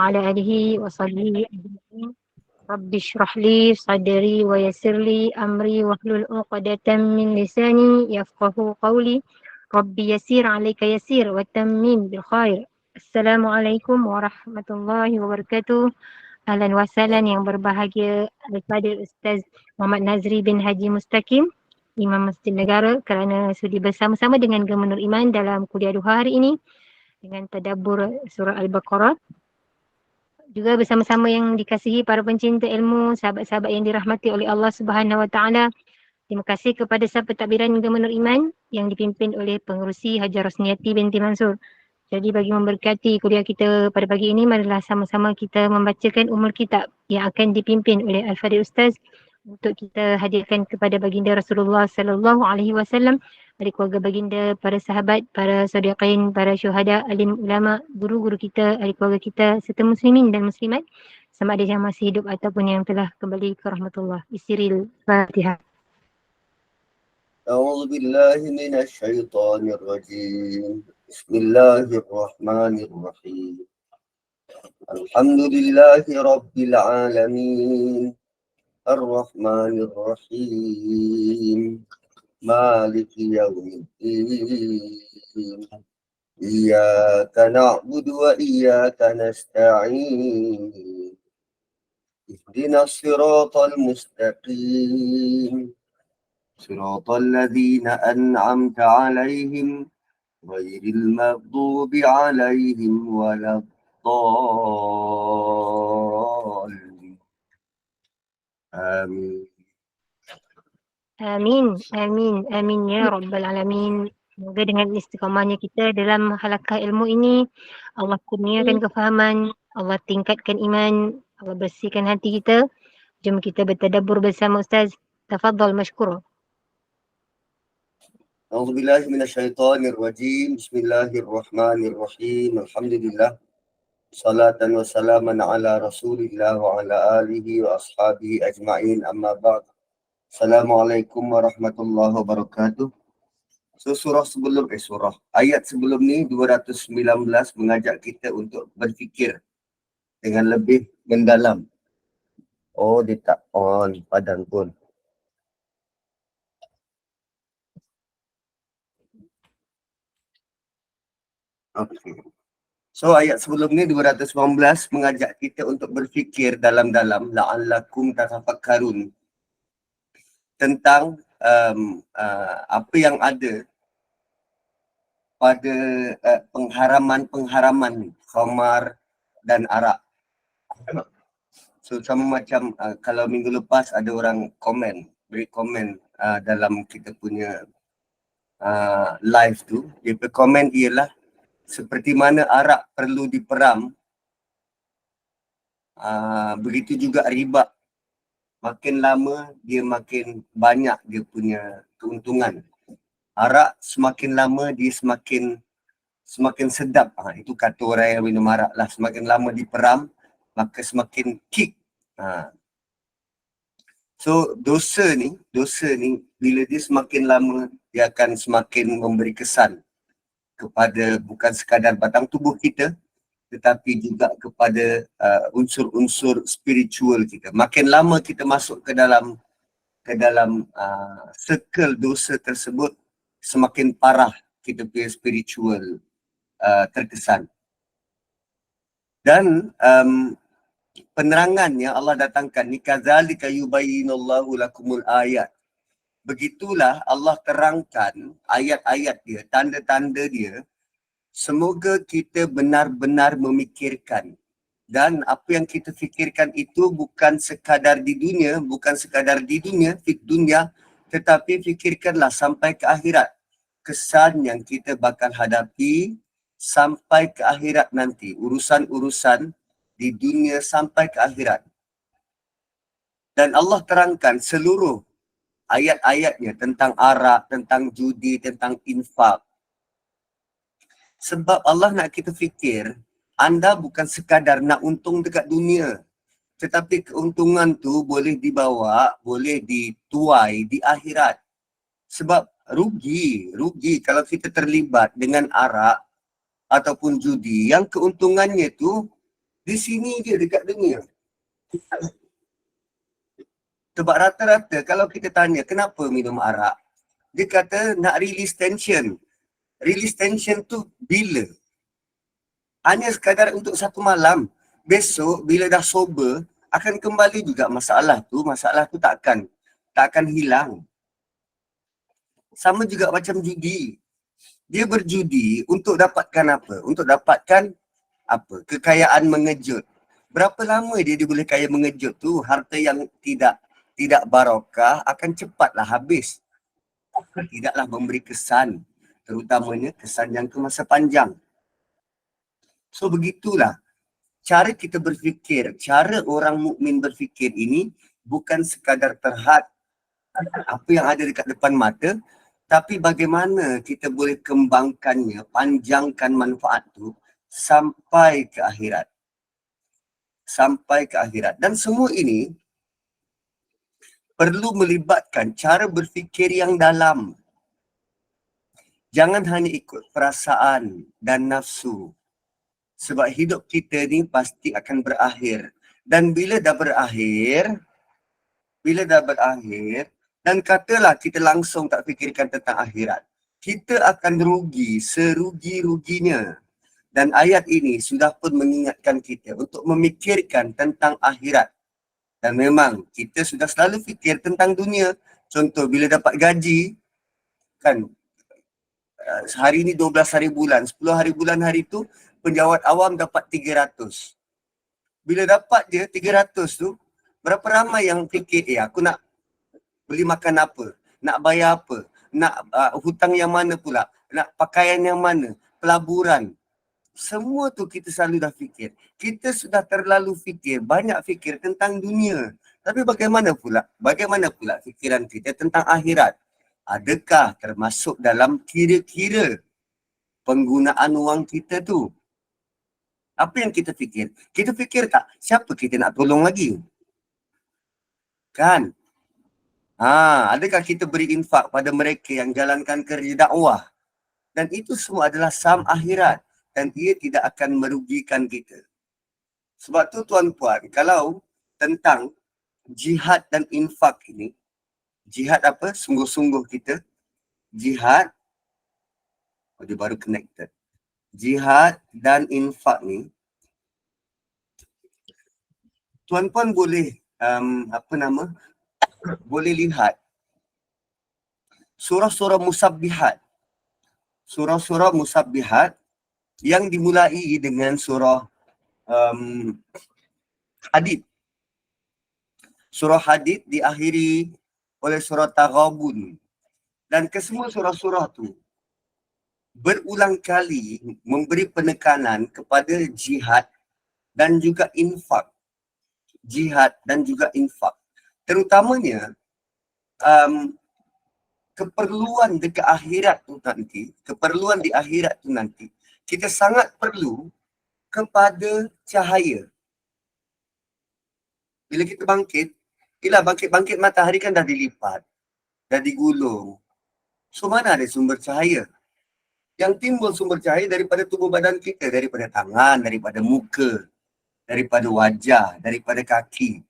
وعلى آله وصحبه أجمعين. رب اشرح لي صدري ويسر لي أمري واحلل عقدة من لساني يفقه قولي. رب يسير عليك يسير وتمم بالخير. Assalamualaikum warahmatullahi wabarakatuh. Ahlan wa sahlan yang berbahagia Al-Fadil Ustaz Muhammad Nazri bin Haji Mustaqim, Imam Masjid Negara, kerana sudi bersama-sama dengan Gubernur Iman dalam kuliah duha hari ini dengan tadabbur surah Al-Baqarah. Juga bersama-sama yang dikasihi para pencinta ilmu, sahabat-sahabat yang dirahmati oleh Allah Subhanahu Wa Taala. Terima kasih kepada Saf Pentadbiran Gubernur Iman yang dipimpin oleh Pengerusi Hajar Rosniati binti Mansur. Jadi bagi memberkati kuliah kita pada pagi ini, marilah sama-sama kita membacakan Ummul Kitab yang akan dipimpin oleh Al-Fadil Ustaz untuk kita hadirkan kepada baginda Rasulullah sallallahu alaihi wasallam, dari keluarga baginda, para sahabat, para sadiqin, para syuhada, alim ulama, guru-guru kita, ahli keluarga kita serta muslimin dan muslimat sama ada yang masih hidup ataupun yang telah kembali ke rahmatullah. Bisiril Fatihah. أعوذ بالله من الشيطان الرجيم بسم الله الرحمن الرحيم الحمد لله رب العالمين الرحمن الرحيم مالك يوم الدين إياك نعبد وإياك نستعين اهدنا الصراط المستقيم صراط الذين أنعمت عليهم غير المغضوب عليهم ولا الضالين آمين. Amin, amin, amin ya Rabbal Alamin. Semoga dengan istiqamahnya kita dalam halaqah ilmu ini, Allah kurniakan kefahaman, Allah tingkatkan iman, Allah bersihkan hati kita. Jom kita bertadabbur bersama Ustaz. Tafadhal mashkura. أعوذ بالله من الشيطان الرجيم بسم الله الرحمن الرحيم الحمد لله صلاة وسلاما على رسول الله وعلى آله وأصحابه أجمعين أما بعد Assalamualaikum warahmatullahi wabarakatuh. So ayat sebelum ni 219 mengajak kita untuk berfikir dengan lebih mendalam. Oh, dia tak on padang pun. Okay. So ayat sebelum ni 219 mengajak kita untuk berfikir dalam-dalam la'allakum tatafakkarun tentang apa yang ada pada pengharaman-pengharaman khamar dan arak. So sama macam kalau minggu lepas ada orang beri komen dalam kita punya live tu, dia berkomen ialah seperti mana arak perlu diperam, begitu juga riba. Makin lama dia makin banyak dia punya keuntungan. Arak semakin lama dia semakin sedap. Itu kata orang yang minum arak lah. Semakin lama diperam, maka semakin kick. So dosa ni bila dia semakin lama, dia akan semakin memberi kesan kepada bukan sekadar batang tubuh kita, tetapi juga kepada unsur-unsur spiritual kita. Makin lama kita masuk ke dalam circle dosa tersebut, semakin parah kita punya spiritual terkesan. Dan penerangannya Allah datangkan ni kadzalika yubayyinullahu lakumul ayat. Begitulah Allah terangkan ayat-ayat dia, tanda-tanda dia. Semoga kita benar-benar memikirkan, dan apa yang kita fikirkan itu bukan sekadar di dunia, fit dunia, tetapi fikirkanlah sampai ke akhirat. Kesan yang kita bakal hadapi sampai ke akhirat nanti, urusan-urusan di dunia sampai ke akhirat. Dan Allah terangkan seluruh ayat-ayatnya tentang arak, tentang judi, tentang infak. Sebab Allah nak kita fikir, anda bukan sekadar nak untung dekat dunia, tetapi keuntungan tu boleh dibawa, boleh dituai di akhirat. Sebab rugi kalau kita terlibat dengan arak ataupun judi yang keuntungannya tu Di sini je dekat dunia. Sebab rata-rata kalau kita tanya kenapa minum arak, dia kata nak release tension. Release tension tu bila? Hanya sekadar untuk satu malam. Besok bila dah sober, akan kembali juga masalah tu tak akan hilang. Sama juga macam judi. Dia berjudi untuk dapatkan apa? Untuk dapatkan apa? Kekayaan mengejut. Berapa lama dia boleh kaya mengejut tu? Harta yang tidak barokah akan cepatlah habis. Tidaklah memberi kesan, terutamanya kesan yang masa panjang. So begitulah cara kita berfikir, cara orang mukmin berfikir ini bukan sekadar terhad apa yang ada dekat depan mata, tapi bagaimana kita boleh kembangkannya, panjangkan manfaat tu sampai ke akhirat. Sampai ke akhirat. Dan semua ini perlu melibatkan cara berfikir yang dalam. Jangan hanya ikut perasaan dan nafsu. Sebab hidup kita ni pasti akan berakhir. Dan bila dah berakhir, dan katalah kita langsung tak fikirkan tentang akhirat, kita akan rugi serugi-ruginya. Dan ayat ini sudah pun mengingatkan kita untuk memikirkan tentang akhirat. Dan memang kita sudah selalu fikir tentang dunia. Contoh bila dapat gaji, kan hari ni 12 hari bulan, 10 hari bulan hari tu penjawat awam dapat 300. Bila dapat dia 300 tu, berapa ramai yang fikir, aku nak beli makan apa, nak bayar apa, nak hutang yang mana pula, nak pakaian yang mana, pelaburan. Semua tu kita selalu dah fikir. Kita sudah terlalu fikir, banyak fikir tentang dunia. Tapi bagaimana pula fikiran kita tentang akhirat? Adakah termasuk dalam kira-kira penggunaan wang kita tu? Apa yang kita fikir? Kita fikir tak siapa kita nak tolong lagi? Kan? Adakah kita beri infak pada mereka yang jalankan kerja dakwah? Dan itu semua adalah saham akhirat. Dan ia tidak akan merugikan kita. Sebab tu tuan-puan, kalau tentang jihad dan infak ini, jihad apa? Sungguh-sungguh kita. Jihad, dia baru connected. Jihad dan infak ni, tuan-puan boleh, boleh lihat surah-surah musabbihat. Surah-surah musabbihat yang dimulai dengan surah Hadid. Surah Hadid diakhiri oleh surah Taghabun. Dan kesemua surah-surah tu berulang kali memberi penekanan kepada jihad dan juga infak. Jihad dan juga infak. Terutamanya keperluan dekat akhirat tu nanti, keperluan di akhirat tu nanti, kita sangat perlu kepada cahaya. Bila kita bangkit, bangkit matahari kan dah dilipat, dah digulung. So mana ada sumber cahaya? Yang timbul sumber cahaya daripada tubuh badan kita, daripada tangan, daripada muka, daripada wajah, daripada kaki.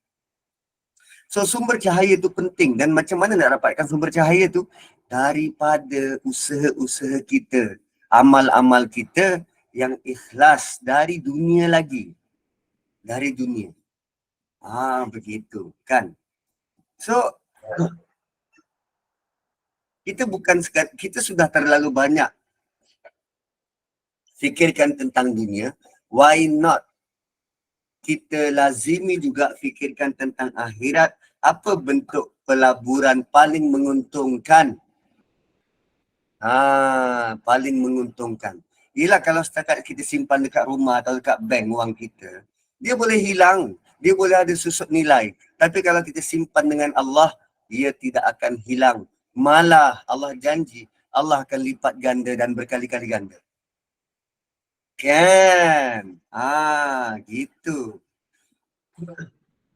So sumber cahaya tu penting, dan macam mana nak dapatkan sumber cahaya tu? Daripada usaha-usaha kita, amal-amal kita yang ikhlas dari dunia lagi. Dari dunia. Begitu kan. So kita sudah terlalu banyak fikirkan tentang dunia. Why not kita lazimi juga fikirkan tentang akhirat? Apa bentuk pelaburan paling menguntungkan? Paling menguntungkan. Ialah kalau setakat kita simpan dekat rumah atau dekat bank wang kita, dia boleh hilang, dia boleh ada susut nilai. Tapi kalau kita simpan dengan Allah, ia tidak akan hilang. Malah Allah janji, Allah akan lipat ganda dan berkali-kali ganda. Kan? Gitu.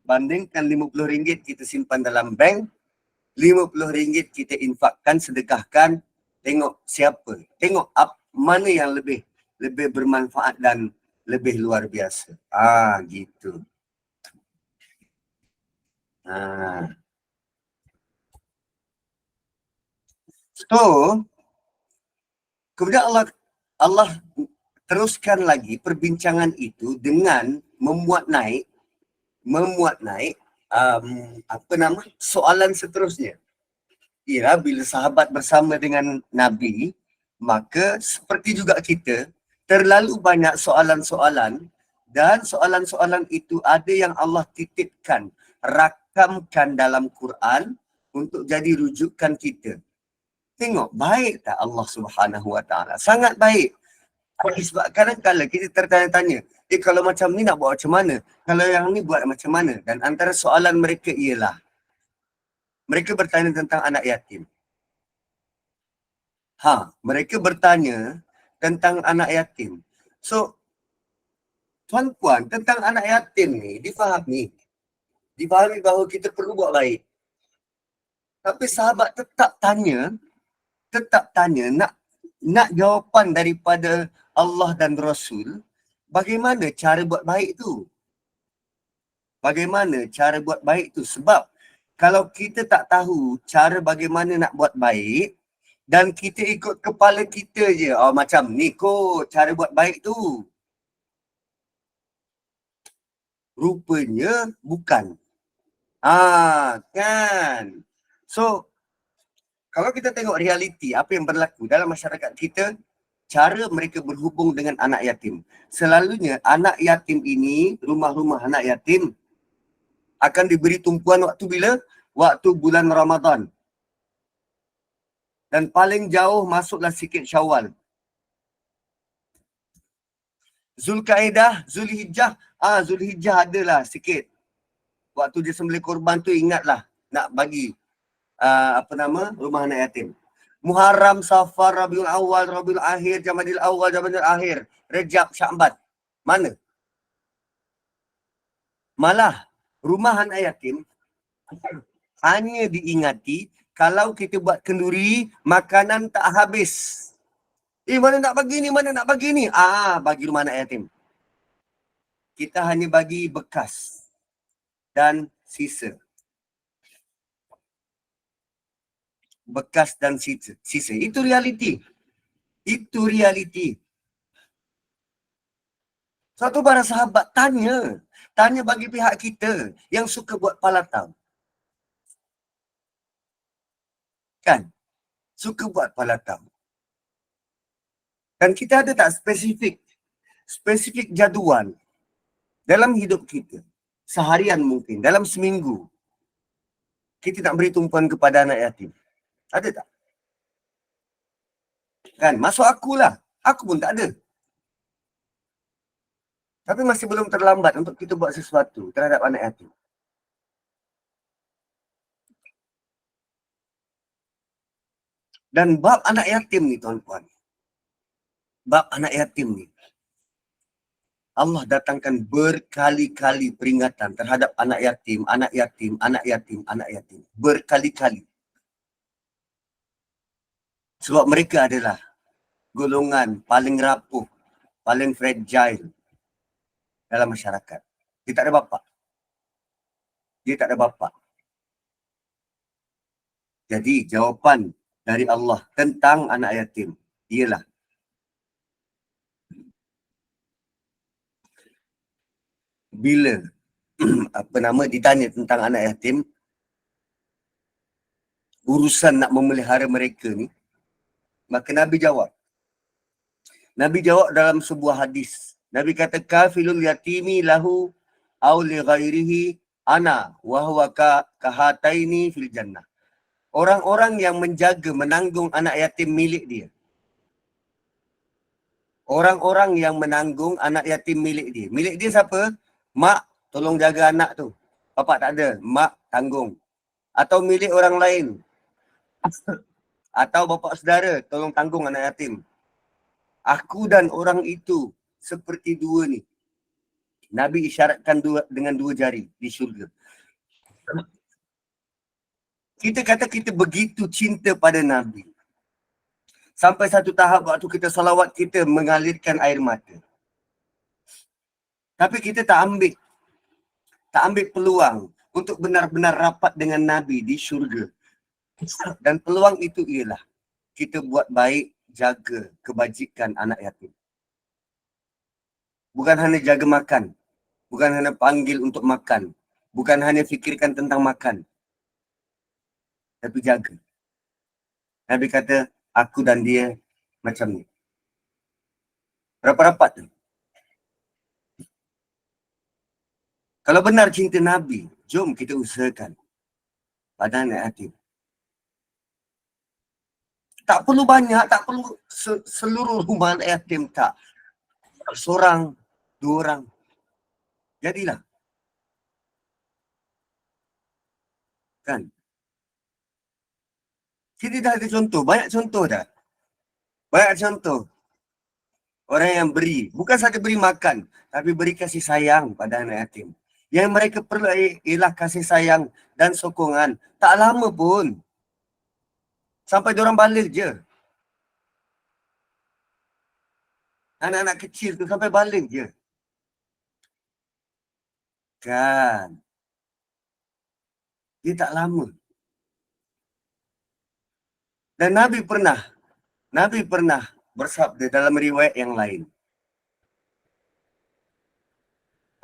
Bandingkan RM50 kita simpan dalam bank, RM50 kita infakkan, sedekahkan, tengok siapa. Tengok mana yang lebih bermanfaat dan lebih luar biasa. Gitu. So, kemudian Allah teruskan lagi perbincangan itu dengan memuat naik soalan seterusnya. Ialah bila sahabat bersama dengan Nabi, maka seperti juga kita, terlalu banyak soalan-soalan, dan soalan-soalan itu ada yang Allah titipkan, rakamkan dalam Quran untuk jadi rujukan kita. Tengok, baik tak Allah Subhanahu Wa Taala? Sangat baik. Sebab kadang-kadang kita tertanya-tanya, kalau macam ni nak buat macam mana? Kalau yang ni buat macam mana? Dan antara soalan mereka ialah, mereka bertanya tentang anak yatim. Mereka bertanya tentang anak yatim. So, tuan-puan, tentang anak yatim ni, difahami bahawa kita perlu buat baik. Tapi sahabat tetap tanya, nak jawapan daripada Allah dan Rasul, bagaimana cara buat baik tu? Bagaimana cara buat baik tu? Sebab kalau kita tak tahu cara bagaimana nak buat baik, dan kita ikut kepala kita je, macam ni kot cara buat baik tu, rupanya bukan. Kan? So, kalau kita tengok realiti apa yang berlaku dalam masyarakat kita, cara mereka berhubung dengan anak yatim. Selalunya anak yatim ini, rumah-rumah anak yatim akan diberi tumpuan waktu bila? Waktu bulan Ramadan. Dan paling jauh masuklah sikit Syawal. Zulkaidah, Zulhijjah, Zulhijjah adalah sikit. Waktu dia sembelih korban tu ingatlah nak bagi rumah anak yatim. Muharram, Safar, Rabiul Awal, Rabiul Akhir, Jamadil Awal, Jamadil Akhir, Rejab, Sya'ban. Mana? Malah rumah anak yatim hanya diingati kalau kita buat kenduri, makanan tak habis. Mana nak bagi ni, mana nak bagi ni? Bagi rumah anak yatim. Kita hanya bagi bekas dan sisa. Bekas dan sisa. Itu realiti. Satu para sahabat tanya bagi pihak kita yang suka buat palatang. Kan? Suka buat palatang. Dan kita ada tak spesifik jadual dalam hidup kita, seharian mungkin, dalam seminggu, kita nak beri tumpuan kepada anak yatim? Ada tak? Kan? Masuk akulah. Aku pun tak ada. Tapi masih belum terlambat untuk kita buat sesuatu terhadap anak yatim. Dan bab anak yatim ni, tuan-puan, bab anak yatim ni, Allah datangkan berkali-kali peringatan terhadap anak yatim. Berkali-kali. Sebab mereka adalah golongan paling rapuh, paling fragile dalam masyarakat. Dia tak ada bapa. Jadi jawapan dari Allah tentang anak yatim ialah, bila ditanya tentang anak yatim, urusan nak memelihara mereka ni, maka Nabi jawab dalam sebuah hadis. Nabi kata, kafilul yatimi lahu aw li ghairihi ana wa huwa kahataini fil jannah. Orang-orang yang menjaga, menanggung anak yatim milik dia. Orang-orang yang menanggung anak yatim milik dia. Milik dia siapa? Mak tolong jaga anak tu. Bapak tak ada, mak tanggung. Atau milik orang lain. Atau bapak saudara tolong tanggung anak yatim. Aku dan orang itu seperti dua ni. Nabi isyaratkan dengan dua jari di syurga. Kita kata kita begitu cinta pada Nabi. Sampai satu tahap waktu kita salawat, kita mengalirkan air mata. Tapi kita tak ambil peluang untuk benar-benar rapat dengan Nabi di syurga. Dan peluang itu ialah kita buat baik, jaga kebajikan anak yatim. Bukan hanya jaga makan, bukan hanya panggil untuk makan, bukan hanya fikirkan tentang makan, tapi jaga. Nabi kata, aku dan dia macam ni. Rapat-rapat tu. Kalau benar cinta Nabi, jom kita usahakan pada anak yatim. Tak perlu banyak, tak perlu seluruh rumah anak yatim, tak. Seorang, dua orang. Jadilah. Kan? Kita dah ada contoh, banyak contoh dah. Banyak contoh. Orang yang beri, bukan saja beri makan, tapi beri kasih sayang pada anak yatim. Yang mereka perlu ialah kasih sayang dan sokongan. Tak lama pun. Sampai diorang balik je. Anak-anak kecil tu sampai balik je. Kan. Dia tak lama. Dan Nabi pernah bersabda dalam riwayat yang lain.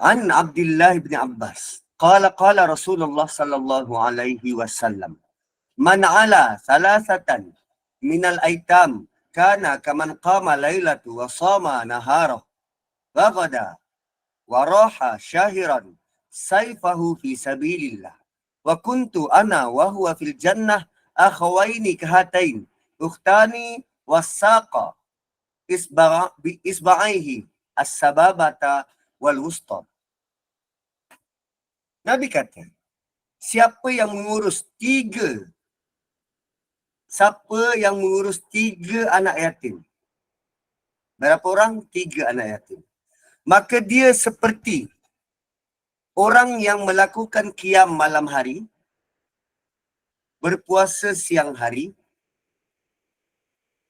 An Abdullah bin Abbas. Qala Rasulullah sallallahu alaihi wasallam. Man ala salasatan minal aitam kana kaman qama lailatu wa sama nahara wa ghada wa raha syahiran sayfahu fi sabilillah wa kuntu ana wa huwa fil jannah akhawaini kahatain ukhtani wasaqa isba'aihi as-sababata wal wusta. Nabi kata, siapa yang mengurus tiga anak yatim? Berapa orang? 3 anak yatim. Maka dia seperti orang yang melakukan qiyam malam hari, berpuasa siang hari,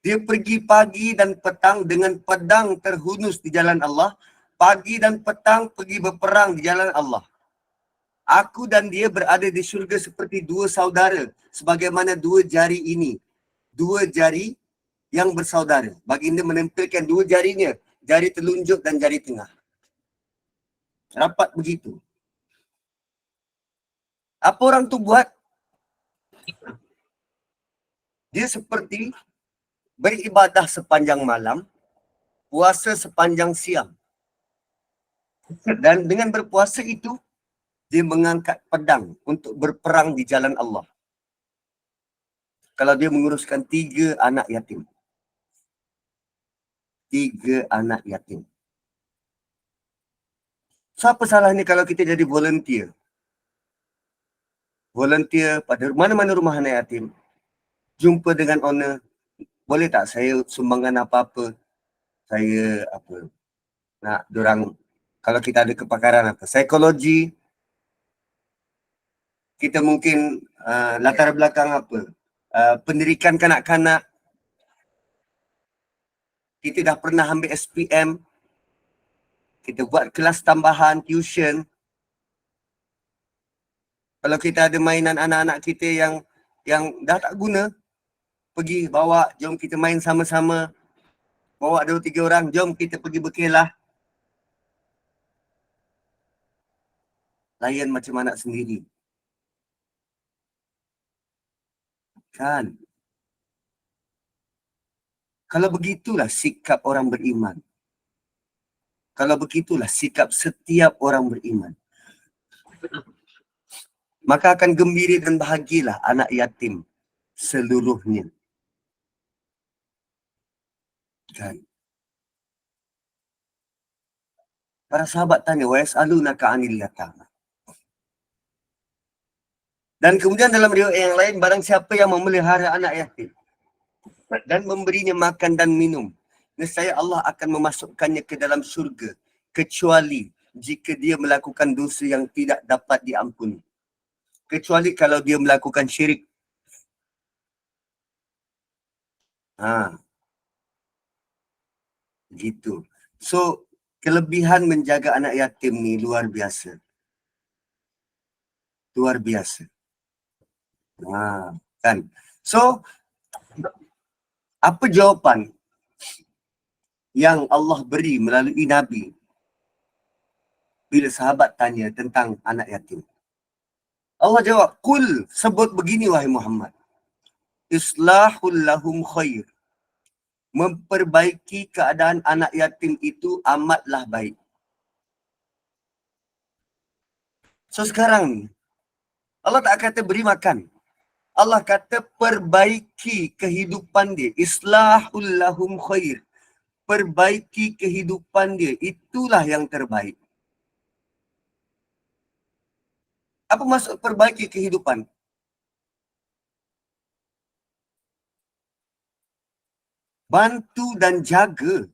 dia pergi pagi dan petang dengan pedang terhunus di jalan Allah, pagi dan petang pergi berperang di jalan Allah. Aku dan dia berada di syurga seperti 2 saudara, sebagaimana 2 jari ini. 2 jari yang bersaudara. Baginda menempelkan 2 jarinya, jari telunjuk dan jari tengah. Rapat begitu. Apa orang tu buat? Dia seperti beribadah sepanjang malam, puasa sepanjang siang. Dan dengan berpuasa itu, dia mengangkat pedang untuk berperang di jalan Allah. Kalau dia menguruskan 3 anak yatim. 3 anak yatim. So, apa salahnya kalau kita jadi volunteer? Volunteer pada mana-mana rumah anak yatim. Jumpa dengan owner. Boleh tak saya sumbangan apa-apa? Saya nak dorang, kalau kita ada kepakaran apa? Psikologi. Kita mungkin latar belakang apa? Pendidikan kanak-kanak. Kita dah pernah ambil SPM. Kita buat kelas tambahan, tuition. Kalau kita ada mainan anak-anak kita yang dah tak guna, pergi bawa, jom kita main sama-sama. Bawa 2-3 orang, jom kita pergi berkelah. Layan macam anak sendiri. Kan? Kalau begitulah sikap orang beriman. Kalau begitulah sikap setiap orang beriman. Maka akan gembira dan bahagialah anak yatim seluruhnya. Kan? Para sahabat tanya, wa yas'alunaka 'anil yatama. Dan kemudian dalam riwayat yang lain, barang siapa yang memelihara anak yatim dan memberinya makan dan minum, nescaya Allah akan memasukkannya ke dalam syurga, kecuali jika dia melakukan dosa yang tidak dapat diampuni. Kecuali kalau dia melakukan syirik. Gitu. So, Kelebihan menjaga anak yatim ni luar biasa. Luar biasa. Kan? So, apa jawapan yang Allah beri melalui Nabi bila sahabat tanya tentang anak yatim? Allah jawab, "Qul," sebut begini wahai Muhammad, "Islahul lahum khair." Memperbaiki keadaan anak yatim itu amatlah baik. So sekarang ni, Allah tak kata beri makan. Allah kata perbaiki kehidupan dia. Islahul lahum khair. Perbaiki kehidupan dia. Itulah yang terbaik. Apa maksud perbaiki kehidupan? Bantu dan jaga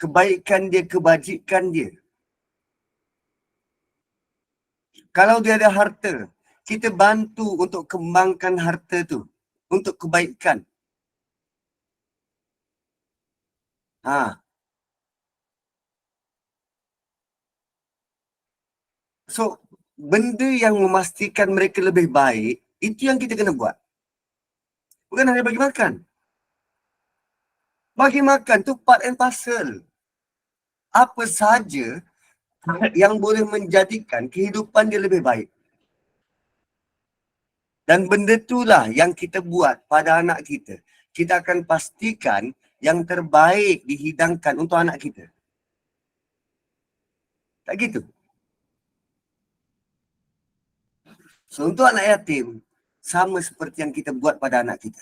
kebaikan dia, kebajikan dia. Kalau dia ada harta, kita bantu untuk kembangkan harta tu. Untuk kebaikan. So, benda yang memastikan mereka lebih baik, itu yang kita kena buat. Bukan hanya bagi makan. Bagi makan tu part and parcel. Apa saja yang boleh menjadikan kehidupan dia lebih baik. Dan benda itulah yang kita buat pada anak kita. Kita akan pastikan yang terbaik dihidangkan untuk anak kita. Tak gitu? So, untuk anak yatim, sama seperti yang kita buat pada anak kita.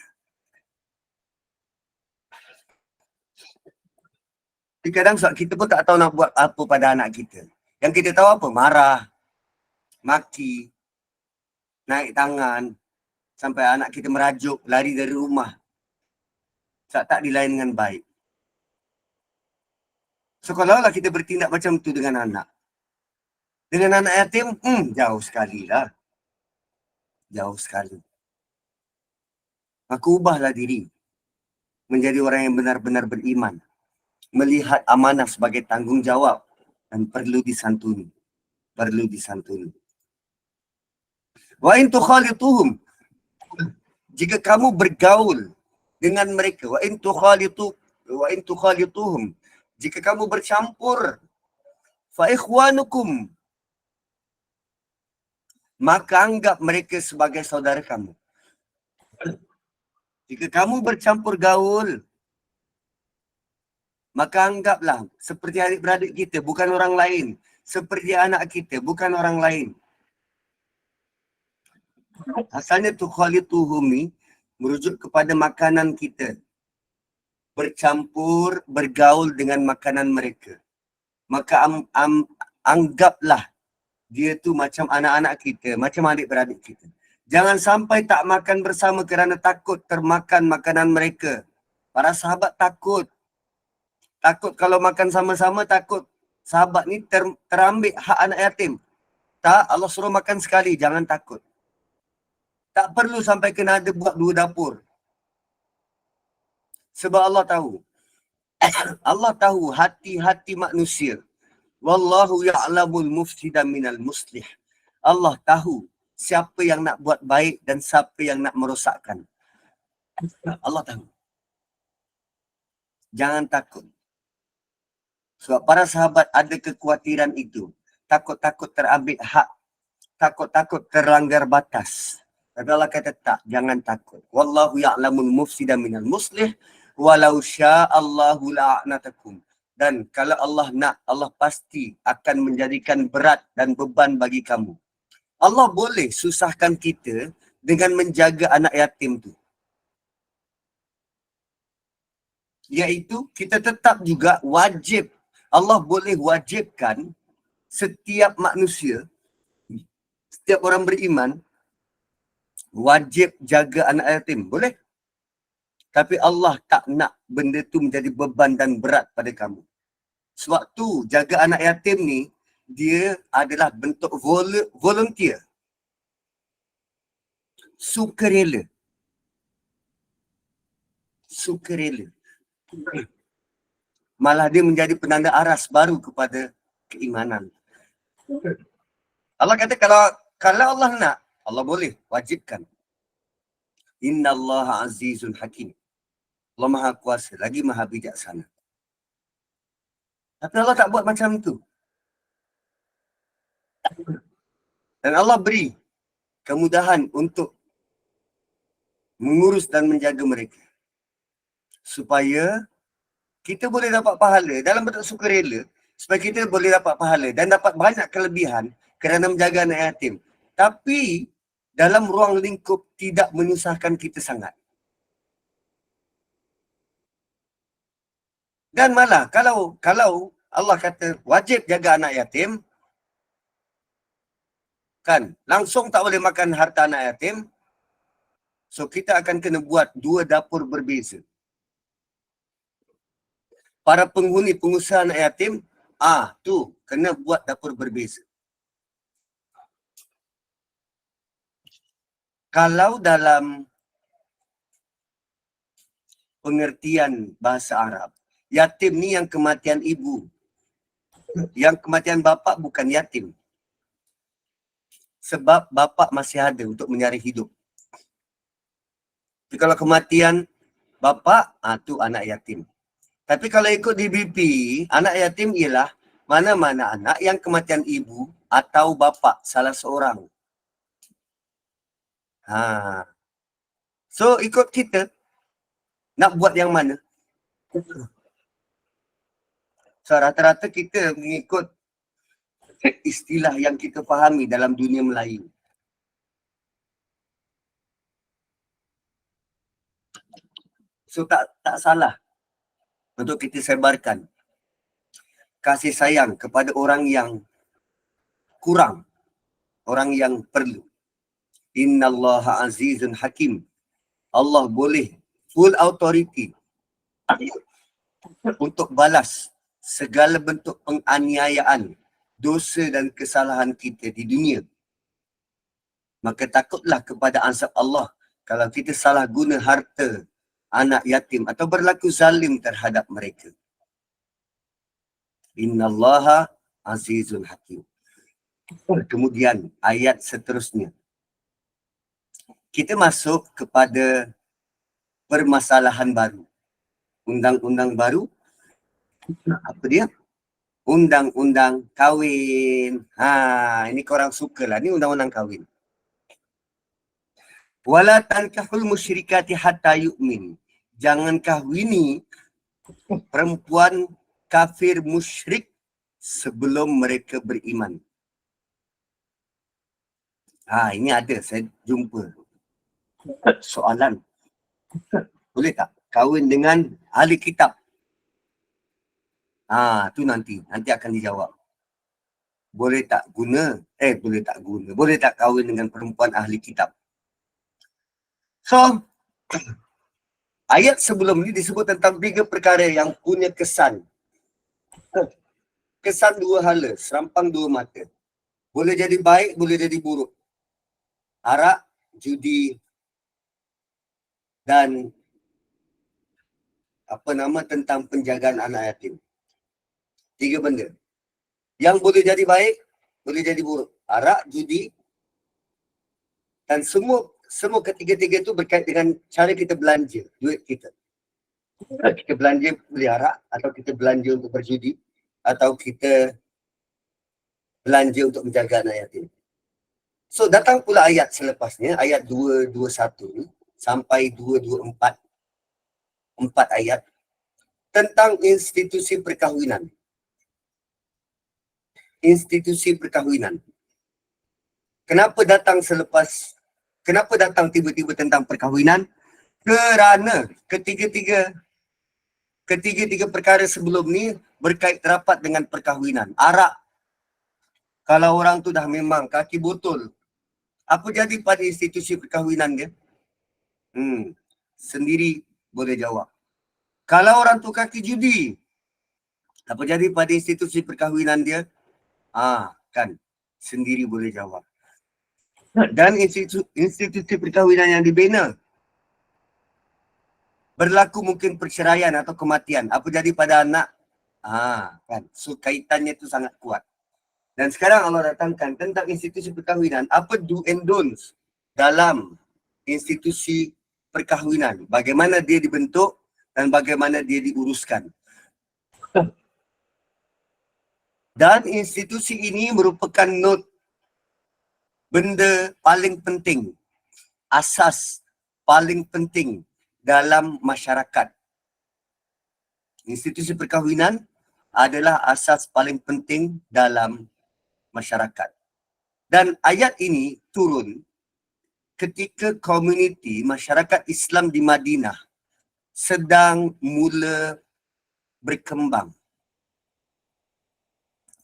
Kadang kita pun tak tahu nak buat apa pada anak kita. Yang kita tahu apa? Marah, maki, naik tangan, sampai anak kita merajuk, lari dari rumah. Tak dilayan dengan baik. So, kalaulah kita bertindak macam tu dengan anak. Dengan anak yatim, jauh sekali lah. Jauh sekali. Maka ubahlah diri. Menjadi orang yang benar-benar beriman. Melihat amanah sebagai tanggungjawab. Dan perlu disantuni. Perlu disantuni. Wa in tukhalituhum. Jika kamu bergaul dengan mereka, wa in tukhalituhum. Jika kamu bercampur, fa ikhwanukum. Maka anggap mereka sebagai saudara kamu. Jika kamu bercampur gaul, maka anggaplah seperti adik-beradik kita, bukan orang lain. Seperti anak kita, bukan orang lain. Asalnya tukhalituhum ni merujuk kepada makanan kita. Bercampur, bergaul dengan makanan mereka. Maka anggaplah dia tu macam anak-anak kita, macam adik-beradik kita. Jangan sampai tak makan bersama kerana takut termakan makanan mereka. Para sahabat takut. Takut kalau makan sama-sama, takut sahabat ni terambil hak anak yatim. Tak, Allah suruh makan sekali, jangan takut. Tak perlu sampai kena ada buat dua dapur. Sebab Allah tahu. Allah tahu hati-hati manusia. Wallahu ya'lamul mufsida minal muslih. Allah tahu siapa yang nak buat baik dan siapa yang nak merosakkan. Allah tahu. Jangan takut. Sebab para sahabat ada kekhawatiran itu. Takut-takut terambil hak. Takut-takut terlanggar batas. Tapi Allah kata tak, jangan takut. Wallahu ya'lamul mufsida minal muslih. Walau sya'allahu la'anatakum. Dan kalau Allah nak, Allah pasti akan menjadikan berat dan beban bagi kamu. Allah boleh susahkan kita dengan menjaga anak yatim tu. Iaitu kita tetap juga wajib. Allah boleh wajibkan setiap manusia, setiap orang beriman, wajib jaga anak yatim. Boleh? Tapi Allah tak nak benda tu menjadi beban dan berat pada kamu. Sebab tu jaga anak yatim ni, dia adalah bentuk volunteer. Sukarela. Sukarela. malah dia menjadi penanda aras baru kepada keimanan. Allah kata kalau Allah nak, Allah boleh wajibkan. Innallaha azizun hakim. Allah Maha Kuasa, lagi Maha Bijaksana. Tapi Allah tak buat macam tu. Dan Allah beri kemudahan untuk mengurus dan menjaga mereka. Supaya kita boleh dapat pahala dalam bentuk sukarela, supaya kita boleh dapat pahala dan dapat banyak kelebihan kerana menjaga anak yatim. Tapi dalam ruang lingkup tidak menyusahkan kita sangat. Dan malah kalau Allah kata wajib jaga anak yatim, kan langsung tak boleh makan harta anak yatim, so kita akan kena buat dua dapur berbeza. Para penghuni pengusaha anak yatim, tu kena buat dapur berbeza. Kalau dalam pengertian bahasa Arab, yatim ni yang kematian ibu. Yang kematian bapa bukan yatim. Sebab bapa masih ada untuk mencari hidup. Tapi kalau kematian bapa, tu anak yatim. Tapi kalau ikut DBP, anak yatim ialah mana-mana anak yang kematian ibu atau bapa salah seorang. So ikut kita, nak buat yang mana? So rata-rata kita mengikut istilah yang kita fahami dalam dunia Melayu. So tak salah untuk kita sebarkan kasih sayang kepada orang yang kurang, orang yang perlu. Innallaha azizun hakim. Allah boleh full authority untuk balas segala bentuk penganiayaan, dosa dan kesalahan kita di dunia. Maka takutlah kepada azab Allah kalau kita salah guna harta anak yatim atau berlaku zalim terhadap mereka. Innallaha azizun hakim. Kemudian ayat seterusnya. Kita masuk kepada permasalahan baru. Undang-undang baru. Apa dia? Undang-undang kahwin. Ini korang sukalah. Ini undang-undang kahwin. Wala tankahul musyrikati hatta yu'min. Jangan kahwini perempuan kafir musyrik sebelum mereka beriman. Ini ada, saya jumpa soalan. Boleh tak kahwin dengan ahli kitab? Tu nanti akan dijawab. Boleh tak boleh tak kahwin dengan perempuan ahli kitab? So, ayat sebelum ni disebut tentang 3 perkara yang punya kesan. Kesan dua hala, serampang dua mata. Boleh jadi baik, boleh jadi buruk. Arak, judi, dan tentang penjagaan anak yatim. 3 benda. Yang boleh jadi baik, boleh jadi buruk. Arak, judi, dan semua ketiga-tiga itu berkait dengan cara kita belanja duit kita. Kita belanja beli arak, atau kita belanja untuk berjudi, atau kita belanja untuk menjaga anak yatim. So datang pula ayat selepasnya, ayat 221 sampai 224. 4 ayat tentang institusi perkahwinan. Institusi perkahwinan. Kenapa datang tiba-tiba tentang perkahwinan? Kerana ketiga-tiga perkara sebelum ni berkait rapat dengan perkahwinan. Arak, kalau orang tu dah memang kaki botol, apa jadi pada institusi perkahwinan dia? Sendiri boleh jawab. Kalau orang tu kaki judi, apa jadi pada institusi perkahwinan dia? Kan, sendiri boleh jawab. Dan institusi perkahwinan yang dibina, berlaku mungkin perceraian atau kematian. Apa jadi pada anak Kan. So kaitannya tu sangat kuat. Dan sekarang Allah datangkan tentang institusi perkahwinan, apa do and don'ts dalam institusi perkahwinan. Bagaimana dia dibentuk dan bagaimana dia diuruskan. Dan institusi ini merupakan note benda paling penting, asas paling penting dalam masyarakat. Institusi perkahwinan adalah asas paling penting dalam masyarakat. Dan ayat ini turun ketika komuniti masyarakat Islam di Madinah sedang mula berkembang.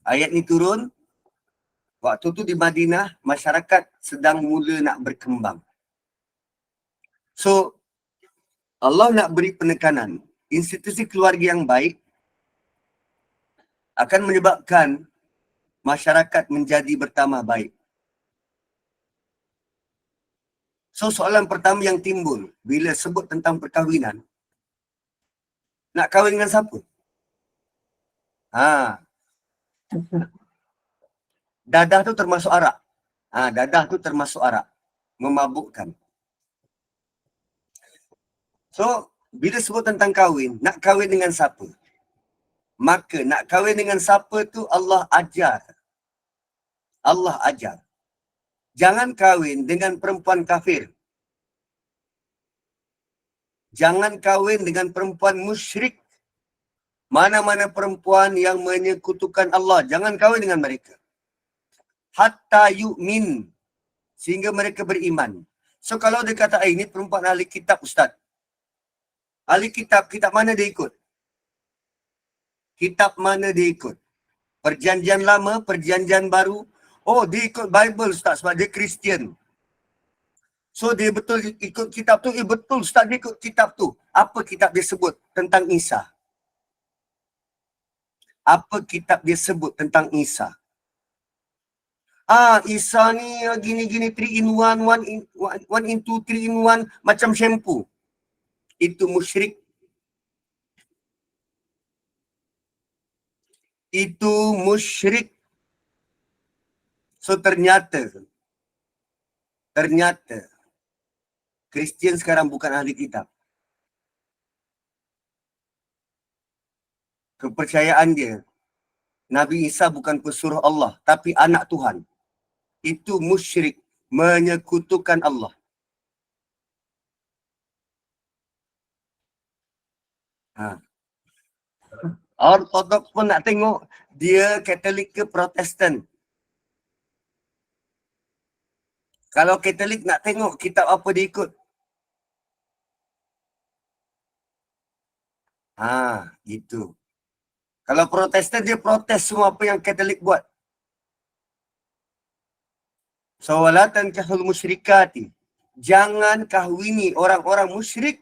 Ayat ini turun waktu tu di Madinah, masyarakat sedang mula nak berkembang. So, Allah nak beri penekanan. Institusi keluarga yang baik akan menyebabkan masyarakat menjadi bertambah baik. So, soalan pertama yang timbul bila sebut tentang perkahwinan, nak kahwin dengan siapa? Dadah tu termasuk arak. Dadah tu termasuk arak. Memabukkan. So, bila sebut tentang kahwin, nak kahwin dengan siapa? Maka nak kahwin dengan siapa tu Allah ajar. Allah ajar. Jangan kahwin dengan perempuan kafir. Jangan kahwin dengan perempuan musyrik. Mana-mana perempuan yang menyekutukan Allah, jangan kahwin dengan mereka. Hatta yu'min. Sehingga mereka beriman. So kalau dia kata, ini perempuan ahli kitab Ustaz. Ahli kitab, kitab mana dia ikut? Kitab mana dia ikut? Perjanjian lama, perjanjian baru. Oh, dia ikut Bible Ustaz sebab dia Kristian. So dia betul ikut kitab tu? Betul Ustaz dia ikut kitab tu. Apa kitab dia sebut tentang Isa? Apa kitab dia sebut tentang Isa? Isa ni gini-gini 3 in 1, 1 in 2, 3 in 1 macam shampoo. Itu musyrik. Itu musyrik. So ternyata Kristian sekarang bukan ahli kitab. Kepercayaan dia, Nabi Isa bukan pesuruh Allah, tapi anak Tuhan. Itu musyrik, menyekutukan Allah. Ortodoks pun nak tengok dia Katolik ke Protestan. Kalau Katolik nak tengok kitab apa dia ikut. Gitu. Kalau Protestan dia protes semua apa yang Katolik buat. So wala tankihul musyrikati. Jangan kahwini orang-orang musyrik.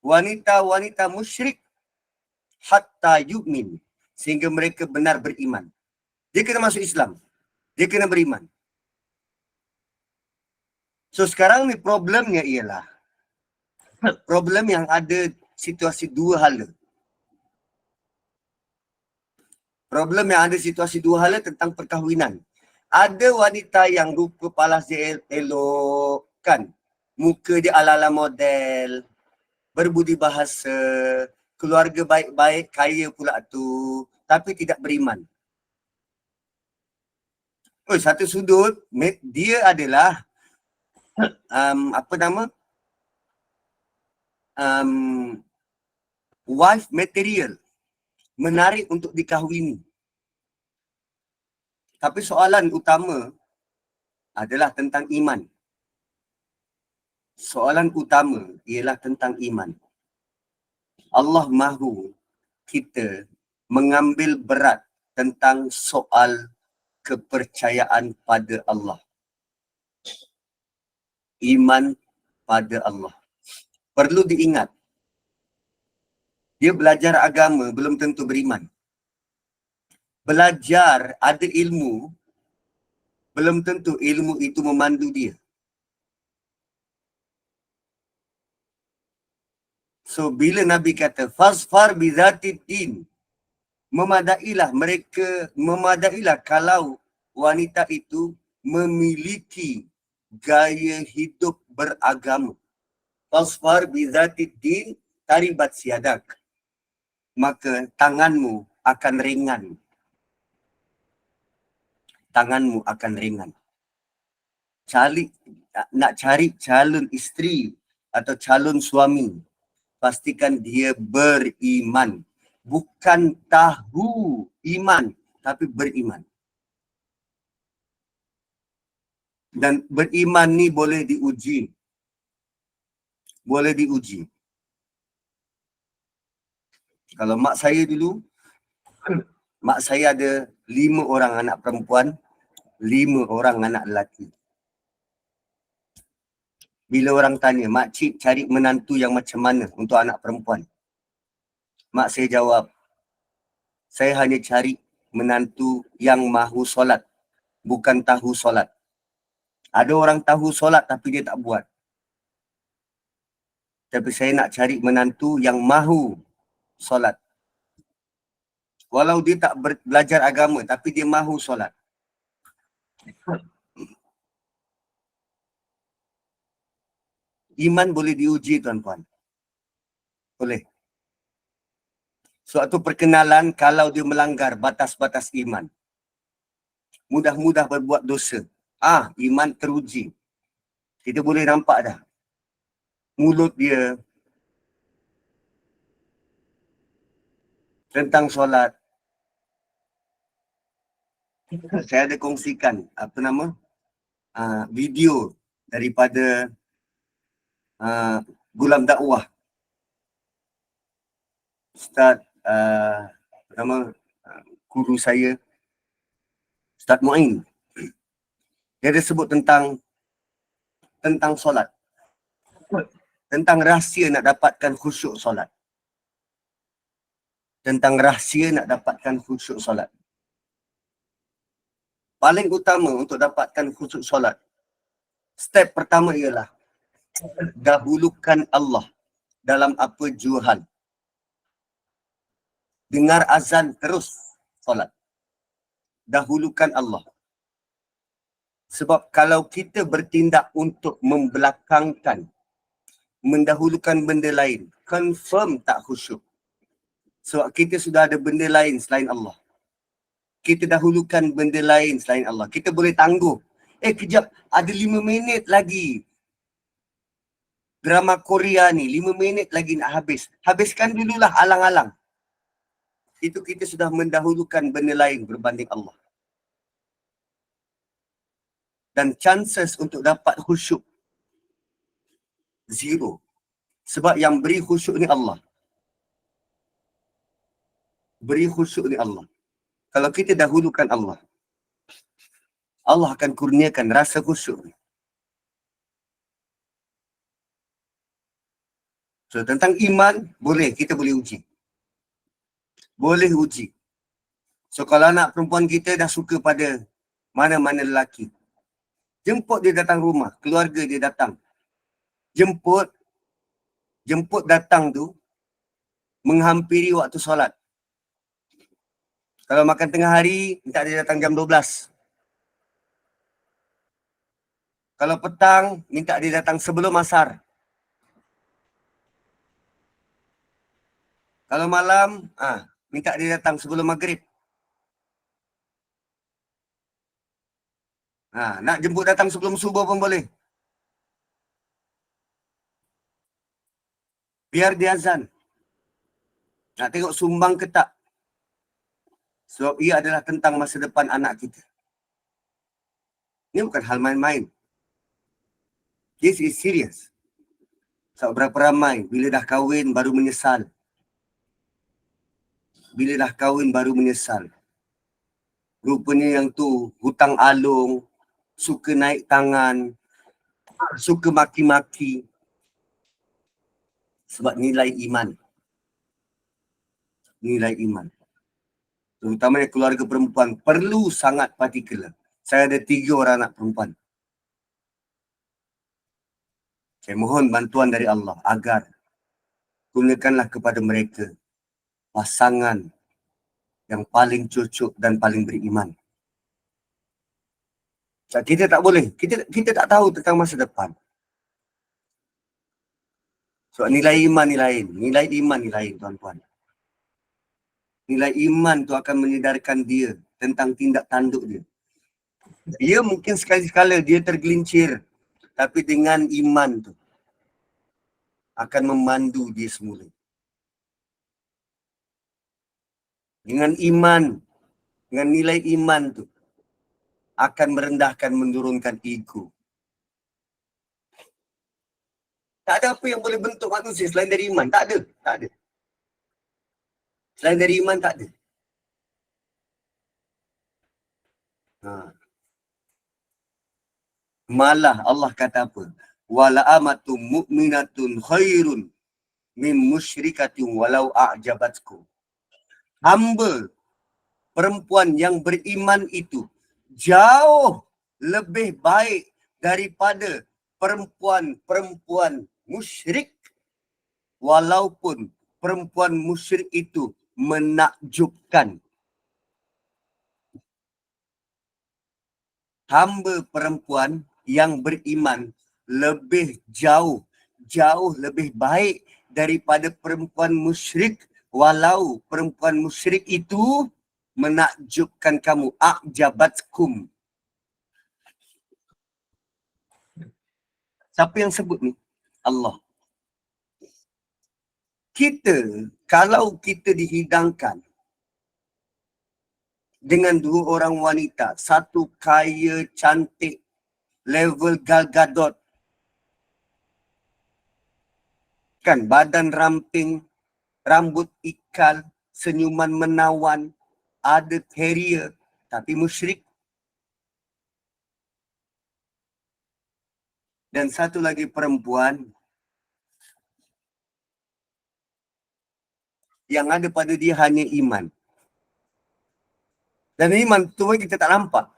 Wanita-wanita musyrik hatta yu'min, sehingga mereka benar beriman. Dia kena masuk Islam. Dia kena beriman. So sekarang ni problemnya ialah problem yang ada situasi dua hala. Problem yang ada situasi dua hala tentang perkahwinan. Ada wanita yang rupa palas dia elok kan. Muka dia ala-ala model. Berbudi bahasa. Keluarga baik-baik, kaya pula tu. Tapi tidak beriman. Satu sudut, dia adalah wife material. Menarik untuk dikahwini. Tapi soalan utama adalah tentang iman. Soalan utama ialah tentang iman. Allah mahu kita mengambil berat tentang soal kepercayaan pada Allah. Iman pada Allah. Perlu diingat, dia belajar agama belum tentu beriman. Belajar ada ilmu, belum tentu ilmu itu memandu dia. So bila Nabi kata fasfar bizatid din, memadailah kalau wanita itu memiliki gaya hidup beragama. Fasfar bizatid din taribat siadak. Maka tanganmu akan ringan. Tanganmu akan ringan. Nak cari calon isteri atau calon suami, pastikan dia beriman. Bukan tahu iman, tapi beriman. Dan beriman ni boleh diuji. Boleh diuji. Kalau mak saya dulu, mak saya ada 5 orang anak perempuan, 5 orang anak lelaki. Bila orang tanya, makcik cari menantu yang macam mana untuk anak perempuan? Mak saya jawab, saya hanya cari menantu yang mahu solat, bukan tahu solat. Ada orang tahu solat tapi dia tak buat. Tapi saya nak cari menantu yang mahu solat. Walau dia tak belajar agama, tapi dia mahu solat. Iman boleh diuji, tuan-tuan. Boleh. Suatu perkenalan kalau dia melanggar batas-batas iman. Mudah-mudah berbuat dosa. Iman teruji. Kita boleh nampak dah. Mulut dia tentang solat. Saya ada kongsikan video daripada Gulam Dakwah. Ustaz guru saya, Ustaz Mu'in. Dia ada sebut tentang solat. Tentang rahsia nak dapatkan khusyuk solat. Tentang rahsia nak dapatkan khusyuk solat. Paling utama untuk dapatkan khusyuk solat, step pertama ialah dahulukan Allah dalam apa jua hal. Dengar azan terus solat. Dahulukan Allah. Sebab kalau kita bertindak untuk membelakangkan, mendahulukan benda lain, confirm tak khusyuk. Sebab kita sudah ada benda lain selain Allah. Kita dahulukan benda lain selain Allah. Kita boleh tangguh. Kejap, ada 5 minit lagi. Drama Korea ni, 5 minit lagi nak habis. Habiskan dululah alang-alang. Itu kita sudah mendahulukan benda lain berbanding Allah. Dan chances untuk dapat khusyuk, zero. Sebab yang beri khusyuk ni Allah. Beri khusyuk ni Allah. Kalau kita dahulukan Allah, Allah akan kurniakan rasa khusyuk ni. So, tentang iman, kita boleh uji. Boleh uji. So, kalau anak perempuan kita dah suka pada mana-mana lelaki, jemput dia datang rumah, keluarga dia datang. Jemput datang tu, menghampiri waktu solat. Kalau makan tengah hari, minta dia datang jam 12. Kalau petang, minta dia datang sebelum asar. Kalau malam, minta dia datang sebelum maghrib. Nak jemput datang sebelum subuh pun boleh. Biar dia azan. Nak tengok sumbang ke tak. Sebab ia adalah tentang masa depan anak kita. Ini bukan hal main-main. This is serious. Sebab berapa ramai bila dah kahwin baru menyesal. Bila dah kahwin baru menyesal. Rupanya yang tu hutang alung, suka naik tangan, suka maki-maki. Sebab nilai iman. Nilai iman. Terutamanya keluarga perempuan perlu sangat partikular. Saya ada 3 orang anak perempuan. Saya mohon bantuan dari Allah agar gunakanlah kepada mereka pasangan yang paling cucuk dan paling beriman. Kita tak boleh, kita tak tahu tentang masa depan. So nilai iman ni lain, nilai iman ni lain tuan-tuan. Nilai iman tu akan menyedarkan dia tentang tindak tanduk dia. Dia mungkin sekali-sekala dia tergelincir, tapi dengan iman tu akan memandu dia semula. Dengan iman, dengan nilai iman tu akan merendahkan, menurunkan ego. Tak ada apa yang boleh bentuk manusia selain dari iman. Tak ada. Tak ada. Selain dari iman, tak ada. Malah Allah kata apa? Wala amatun mu'minatun khairun min musyrikatin walau a'jabatkum. Hamba perempuan yang beriman itu jauh lebih baik daripada perempuan-perempuan musyrik, walaupun perempuan musyrik itu menakjubkan. Hamba perempuan yang beriman lebih jauh lebih baik daripada perempuan musyrik, walau perempuan musyrik itu menakjubkan kamu. A'jabatkum. Siapa yang sebut ni? Allah. Kita, kalau kita dihidangkan dengan dua orang wanita, satu kaya, cantik, level Gal Gadot, kan, badan ramping, rambut ikal, senyuman menawan, ada carrier, tapi musyrik. Dan satu lagi perempuan yang ada pada dia hanya iman. Dan iman tu kita tak nampak.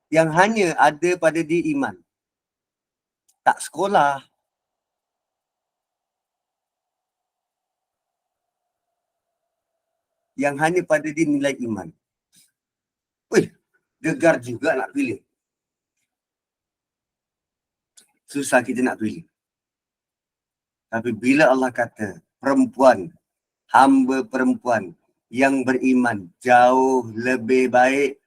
Yang hanya ada pada dia iman. Tak sekolah. Yang hanya pada dia nilai iman. Wih, gegar juga nak pilih. Susah kita nak pilih. Tapi bila Allah kata perempuan, hamba perempuan yang beriman jauh lebih baik,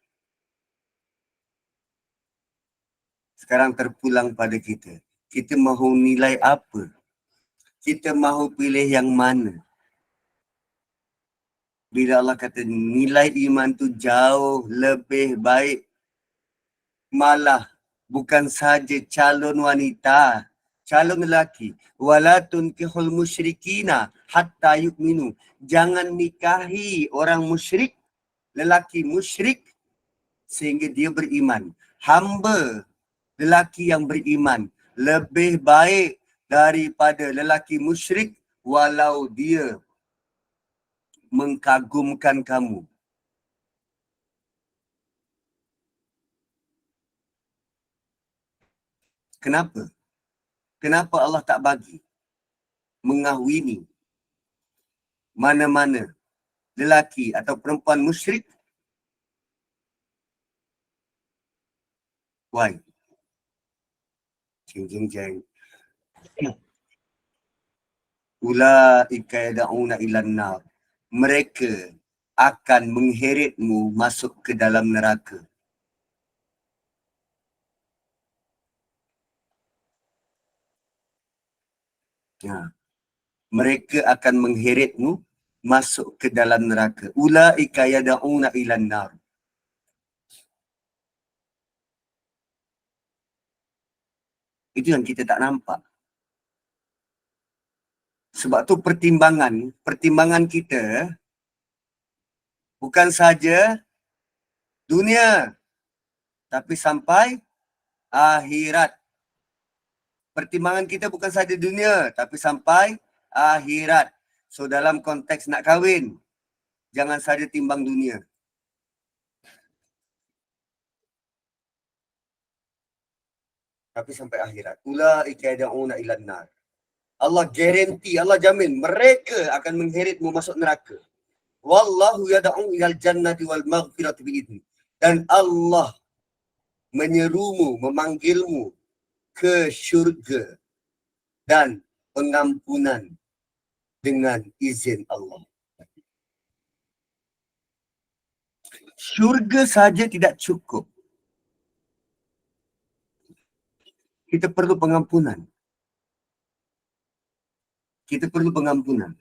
sekarang terpulang pada kita. Kita mahu nilai apa? Kita mahu pilih yang mana? Bila Allah kata nilai iman tu jauh lebih baik, malah bukan saja calon wanita, calon lelaki, wala tunkihul musyrikina hatta yu'minu. Jangan nikahi orang musyrik, lelaki musyrik sehingga dia beriman. Hamba lelaki yang beriman lebih baik daripada lelaki musyrik walau dia mengkagumkan kamu. Kenapa? Kenapa Allah tak bagi mengahwini mana-mana lelaki atau perempuan musyrik? Why? Jeng. Ulaika yad'una ilan nar. Mereka akan mengheretmu masuk ke dalam neraka. Mereka akan mengheretmu masuk ke dalam neraka. Ulaika yad'una ilan nar. Itu yang kita tak nampak. Sebab tu pertimbangan kita bukan saja dunia, tapi sampai akhirat. Pertimbangan kita bukan saja dunia, tapi sampai akhirat. So dalam konteks nak kahwin, jangan saja timbang dunia. Tapi sampai akhirat. Ulaika yad'una ilan nar. Allah garanti, Allah jamin mereka akan mengheretmu masuk neraka. Wallahu yad'u ilal jannati wal maghfirati bi'idni. Dan Allah menyerumu, memanggilmu ke syurga dan pengampunan dengan izin Allah. Syurga saja tidak cukup. Kita perlu pengampunan. Kita perlu pengampunan.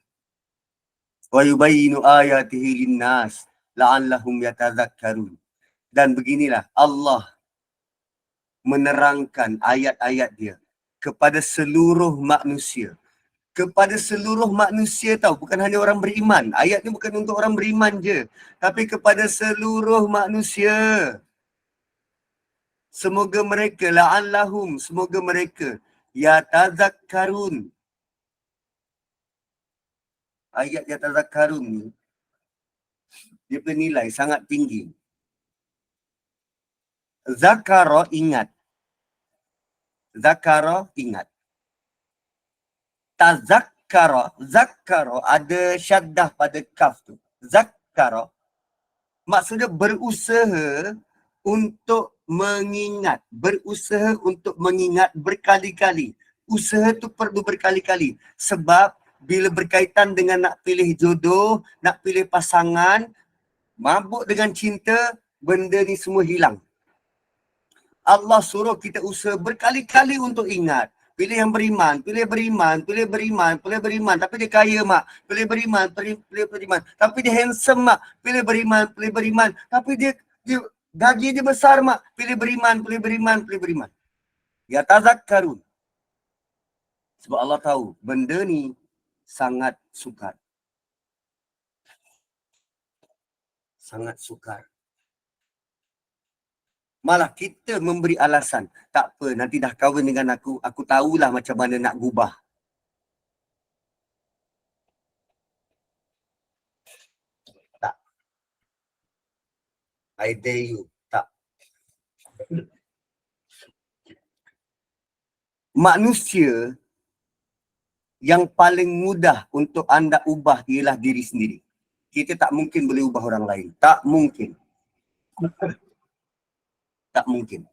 Wa yubayyinu ayatihi linnas la'allahum yatadzakkarun. Dan beginilah Allah menerangkan ayat-ayat dia kepada seluruh manusia. Kepada seluruh manusia tahu, bukan hanya orang beriman. Ayat ni bukan untuk orang beriman je, tapi kepada seluruh manusia. Semoga mereka la'allahum, semoga mereka yatadzakkarun. Ayat yatadzakkarun ni dia bernilai sangat tinggi. Zakara ingat. Zakara ingat. Tazakkara, zakkara ada syaddah pada kaf tu. Zakkara maksudnya berusaha untuk mengingat, berusaha untuk mengingat berkali-kali. Usaha tu perlu berkali-kali sebab bila berkaitan dengan nak pilih jodoh, nak pilih pasangan, mabuk dengan cinta, benda ni semua hilang. Allah suruh kita usaha berkali-kali untuk ingat. Pilih yang beriman, pilih beriman, pilih beriman, pilih beriman. Tapi dia kaya mak, pilih beriman, pilih beriman. Tapi dia handsome mak, pilih beriman, pilih beriman. Tapi dia gaji dia besar mak, pilih beriman, pilih beriman, pilih beriman. Ya tazakkarun. Sebab Allah tahu benda ni sangat sukar. Sangat sukar. Malah kita memberi alasan. Tak apa, nanti dah kahwin dengan aku tahulah macam mana nak gubah. Tak. I dare you. Tak. Manusia yang paling mudah untuk anda ubah ialah diri sendiri. Kita tak mungkin boleh ubah orang lain. Tak mungkin. Tak mungkin.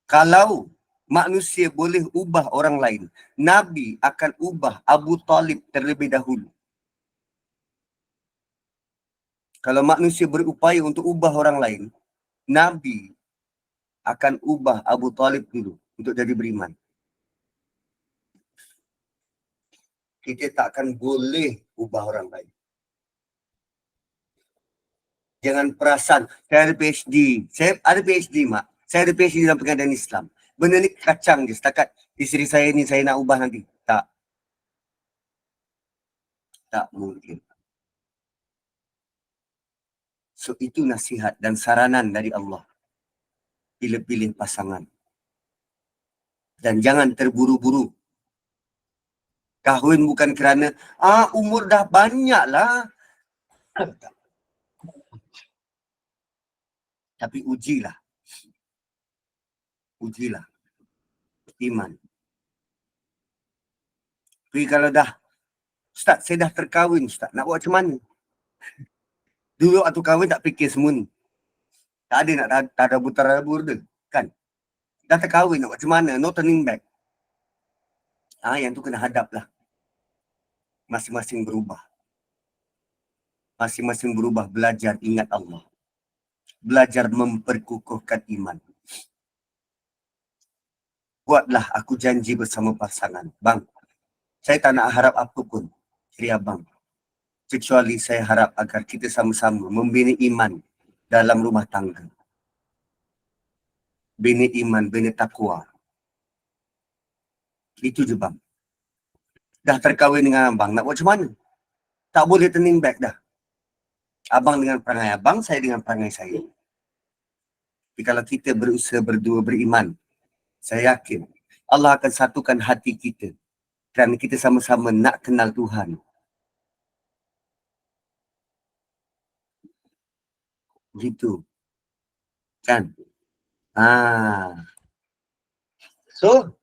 Kalau manusia boleh ubah orang lain, Nabi akan ubah Abu Talib terlebih dahulu. Kalau manusia berupaya untuk ubah orang lain, Nabi akan ubah Abu Talib dulu untuk jadi beriman. Kita tak akan boleh ubah orang lain. Jangan perasan, saya ada PhD. Saya ada PhD, mak. Saya ada PhD dalam pengadaan Islam. Benda ni kacang je. Setakat isteri saya ni saya nak ubah nanti. Tak. Tak mungkin. So itu nasihat dan saranan dari Allah. Pilih-pilih pasangan. Dan jangan terburu-buru. Kahwin bukan kerana, umur dah banyak lah. Tapi ujilah. Ujilah. Iman. Tapi kalau dah, Ustaz, saya dah terkahwin, Ustaz. Nak buat macam mana? Dulu waktu kahwin tak fikir semua ni. Tak ada nak tak ada buta-rabur dia. Kan? Dah terkahwin nak buat macam mana? No turning back. Yang tu kena hadap lah. Masing-masing berubah. Masing-masing berubah. Belajar ingat Allah. Belajar memperkukuhkan iman. Buatlah aku janji bersama pasangan. Bang, saya tak nak harap apa pun dari abang. Kecuali saya harap agar kita sama-sama membina iman dalam rumah tangga. Bina iman, bina takwa. Itu je bang. Dah terkahwin dengan abang, nak buat macam mana? Tak boleh turning back dah. Abang dengan perangai abang, saya dengan perangai saya. Tapi kalau kita berusaha berdua beriman, saya yakin Allah akan satukan hati kita kerana kita sama-sama nak kenal Tuhan. Gitu. Kan? So,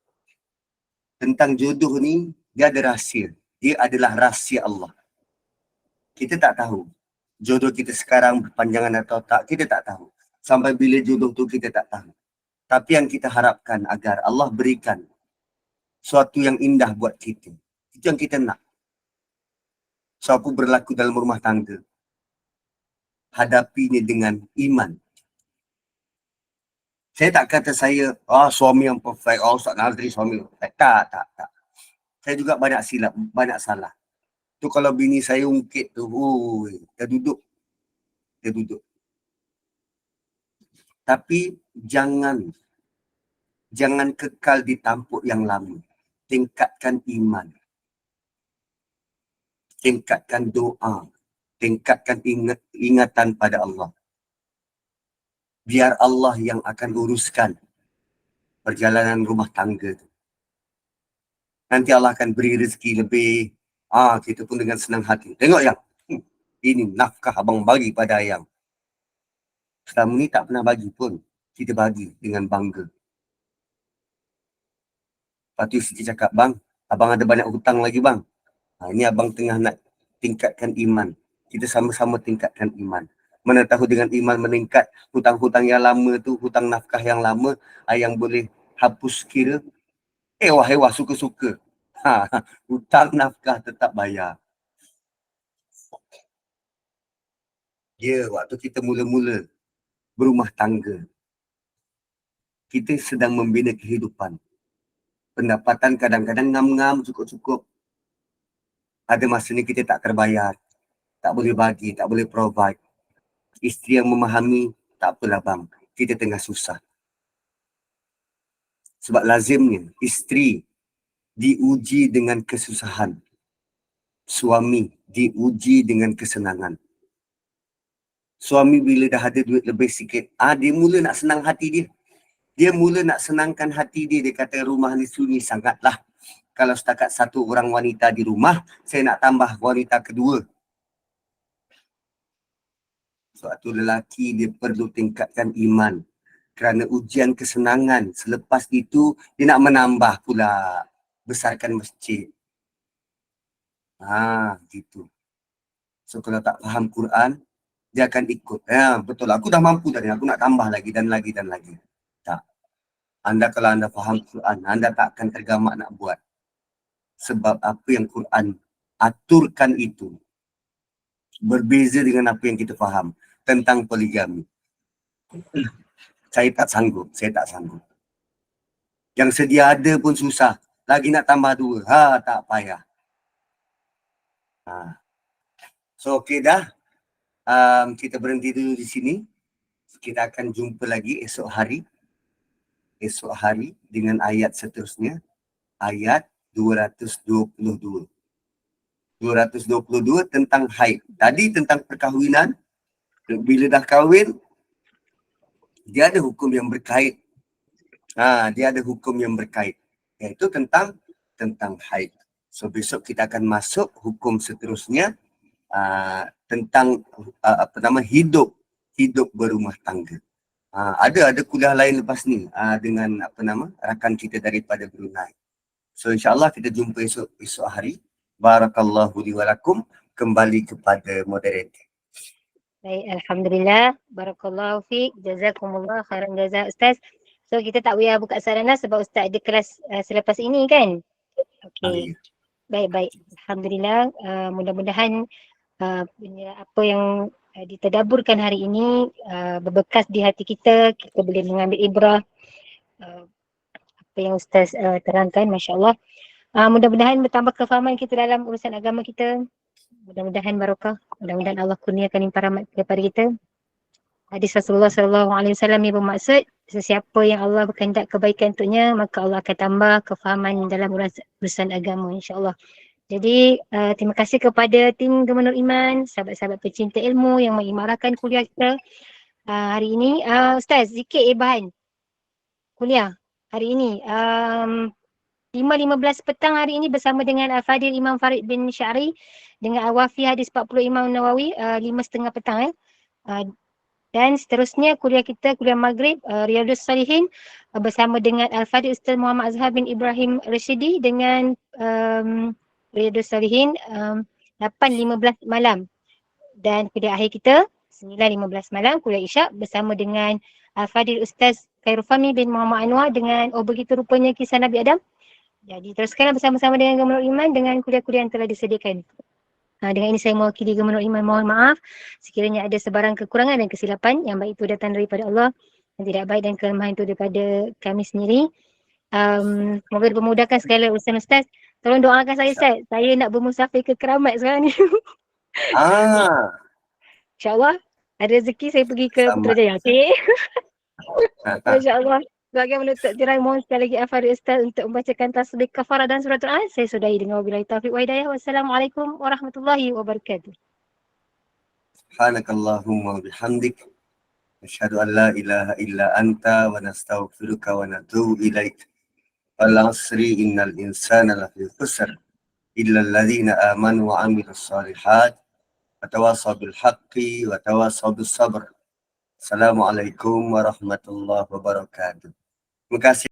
tentang jodoh ni, dia ada rahsia. Dia adalah rahsia Allah. Kita tak tahu. Jodoh kita sekarang berpanjangan atau tak, kita tak tahu. Sampai bila jodoh tu kita tak tahu. Tapi yang kita harapkan agar Allah berikan suatu yang indah buat kita. Itu yang kita nak. So aku berlaku dalam rumah tangga. Hadapinya dengan iman. Saya tak kata saya, suami yang perfect, Ustaz Nazri suami yang perfect. Tak. Saya juga banyak silap, banyak salah. Tu kalau bini saya ungkit tu, dia duduk. Tapi jangan kekal di tampuk yang lama. Tingkatkan iman. Tingkatkan doa. Tingkatkan ingatan pada Allah. Biar Allah yang akan uruskan perjalanan rumah tangga tu. Nanti Allah akan beri rezeki lebih. Kita pun dengan senang hati. Tengok yang, ini nafkah abang bagi pada ayang. Selama ni tak pernah bagi pun. Kita bagi dengan bangga. Lepas tu Siti cakap, bang, abang ada banyak hutang lagi bang. Ini abang tengah nak tingkatkan iman. Kita sama-sama tingkatkan iman. Mana tahu dengan iman meningkat, hutang-hutang yang lama tu, hutang nafkah yang lama, yang boleh hapus kira. Wah, suka-suka. Hutang nafkah tetap bayar. Waktu kita mula-mula berumah tangga, kita sedang membina kehidupan. Pendapatan kadang-kadang ngam-ngam, cukup-cukup. Ada masanya kita tak terbayar, tak boleh bagi, tak boleh provide. Isteri yang memahami, tak apalah bang, kita tengah susah. Sebab lazimnya isteri diuji dengan kesusahan, suami diuji dengan kesenangan. Suami bila dah ada duit lebih sikit, dia mula nak senang hati dia. Dia mula nak senangkan hati dia. Dia kata rumah ni sunyi sangatlah. Kalau setakat satu orang wanita di rumah, saya nak tambah wanita kedua. Suatu lelaki dia perlu tingkatkan iman. Kerana ujian kesenangan. Selepas itu, dia nak menambah pula. Besarkan masjid. Gitu. So kalau tak faham Quran, dia akan ikut. Betul, aku dah mampu tadi. Aku nak tambah lagi dan lagi. Tak. Kalau anda faham Quran, anda tak akan tergamak nak buat. Sebab apa yang Quran aturkan itu berbeza dengan apa yang kita faham tentang poligami. Saya tak sanggup. Yang sedia ada pun susah. Lagi nak tambah 2. Tak payah. So okey dah. Kita berhenti dulu di sini. Kita akan jumpa lagi esok hari dengan ayat seterusnya. Ayat 222. 222 tentang haid. Tadi tentang perkahwinan. Bila dah kahwin, dia ada hukum yang berkait. Iaitu tentang haid. So besok kita akan masuk hukum seterusnya tentang hidup berumah tangga. Ada kuliah lain lepas ni dengan rakan kita daripada Brunei. So insyaAllah kita jumpa esok hari. Barakallahu li wa lakum. Kembali kepada moderator. Baik, Alhamdulillah. Barakallahu fiqh. Jazakumullah khairan jazak Ustaz. So kita tak payah buka sarana sebab Ustaz ada kelas selepas ini kan? Okey. Baik. Alhamdulillah. Mudah-mudahan apa yang ditadaburkan hari ini berbekas di hati kita. Kita boleh mengambil ibrah apa yang Ustaz terangkan. Masya Allah. Mudah-mudahan bertambah kefahaman kita dalam urusan agama kita. Mudah-mudahan barakah. Mudah-mudahan Allah kurniakan limpah rahmat kepada kita. Hadis Rasulullah SAW yang bermaksud sesiapa yang Allah berkehendak kebaikan untuknya, maka Allah akan tambah kefahaman dalam urusan agama, insyaAllah. Jadi terima kasih kepada tim Gemar Nur Iman, sahabat-sahabat pecinta ilmu yang mengimarahkan kuliah kita hari ini. Ustaz, sikit bahan kuliah hari ini. 5.15 petang hari ini bersama dengan Al-Fadil Imam Farid bin Syari dengan Al-Wafi Hadis 40 Imam Nawawi 5.30 petang. Dan seterusnya kuliah kita, kuliah Maghrib Riyadhus Salihin bersama dengan Al-Fadil Ustaz Muhammad Azhar bin Ibrahim Rashidi dengan Riyadhus Salihin 8.15 malam. Dan kuliah akhir kita 9.15 malam kuliah Isyak bersama dengan Fadil Ustaz Khairul Fahmi bin Muhammad Anwar dengan begitu rupanya kisah Nabi Adam. Jadi teruskanlah bersama-sama dengan Gemenur Iman dengan kuliah-kuliah yang telah disediakan. Dengan ini saya mewakili Gemenur Iman mohon maaf sekiranya ada sebarang kekurangan dan kesilapan yang baik itu datang daripada Allah, yang tidak baik dan kelemahan itu daripada kami sendiri. Semoga dipermudahkan sekali Ustaz. Tolong doakan saya Ustaz. Saya nak bermusafir ke Keramat sekarang ni. InsyaAllah ada rezeki saya pergi ke Putrajaya. Okey. InsyaAllah. Sebagai menutup tirai, mohon sekali lagi Al-Fadhil Ustaz untuk membacakan tasbih kafarah dan suratul An. Saya sudahi dengan wabillahi taufiq wa hidayah. Wassalamualaikum warahmatullahi wabarakatuh. Subhanakallahumma bihamdik. Asyhadu an la ilaha illa anta wa nastaghfiruka wa natubu ilaik. Al-asri innal insana lafi khusr illa alladhina amanu wa amilus salihat wa tawasaw bil haqqi wa tawasaw bis sabr. Assalamualaikum warahmatullahi wabarakatuh. Terima kasih.